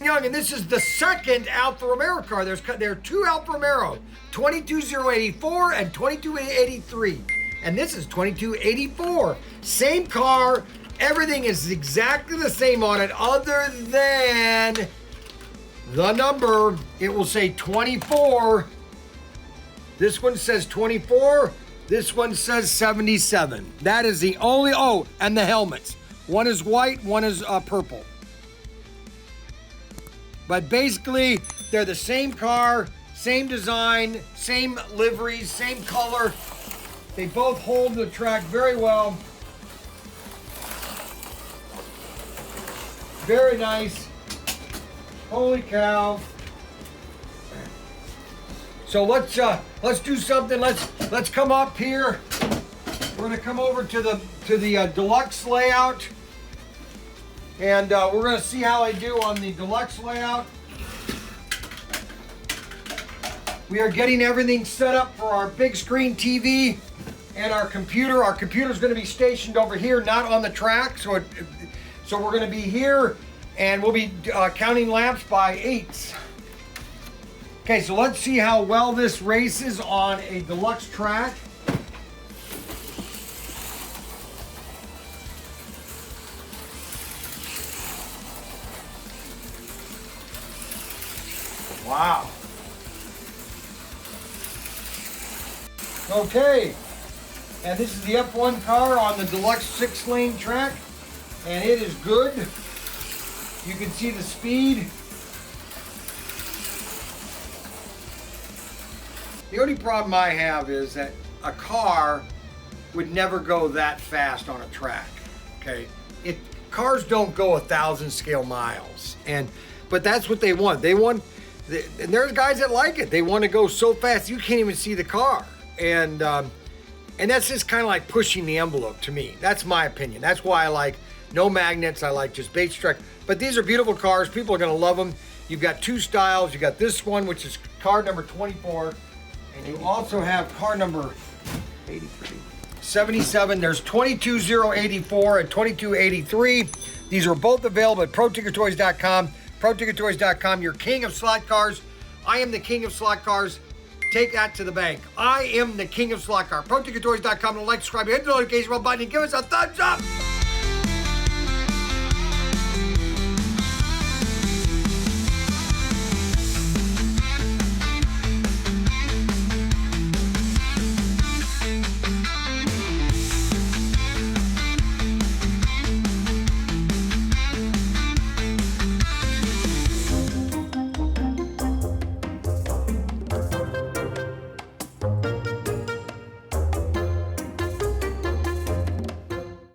Young, and this is the second Alfa Romeo car. There are two Alfa Romeo, 22084 and 2283. And this is 2284. Same car, everything is exactly the same on it other than the number. It will say 24. This one says 24. This one says 77. That is the only, oh, and the helmets. One is white, one is purple. But basically, they're the same car, same design, same liveries, same color. They both hold the track very well. Very nice. Holy cow. So let's do something. Let's come up here. We're gonna come over to the deluxe layout. And we're going to see how I do on the deluxe layout. We are getting everything set up for our big screen TV and our computer. Our computer is going to be stationed over here, not on the track. So we're going to be here, and we'll be counting laps by eights. Okay, so let's see how well this races on a deluxe track. Wow. Okay, and this is the F1 car on the deluxe 6-lane track, and it is good. You can see the speed. The only problem I have is that a car would never go that fast on a track, okay? Cars don't go 1,000 scale miles, but that's what they want. And there's guys that like it. They want to go so fast you can't even see the car, and that's just kind of like pushing the envelope to me. That's my opinion. That's why I like no magnets. I like just bait strike. But these are beautiful cars. People are going to love them. You've got two styles. You got this one, which is car number 24, and you also have car number 77. There's 22084 and 2283. These are both available at ProTinkerToys.com. ProTinkerToys.com, your king of slot cars. I am the king of slot cars. Take that to the bank. I am the king of slot car. ProTinkerToys.com. Like, subscribe, hit the notification bell button, and give us a thumbs up.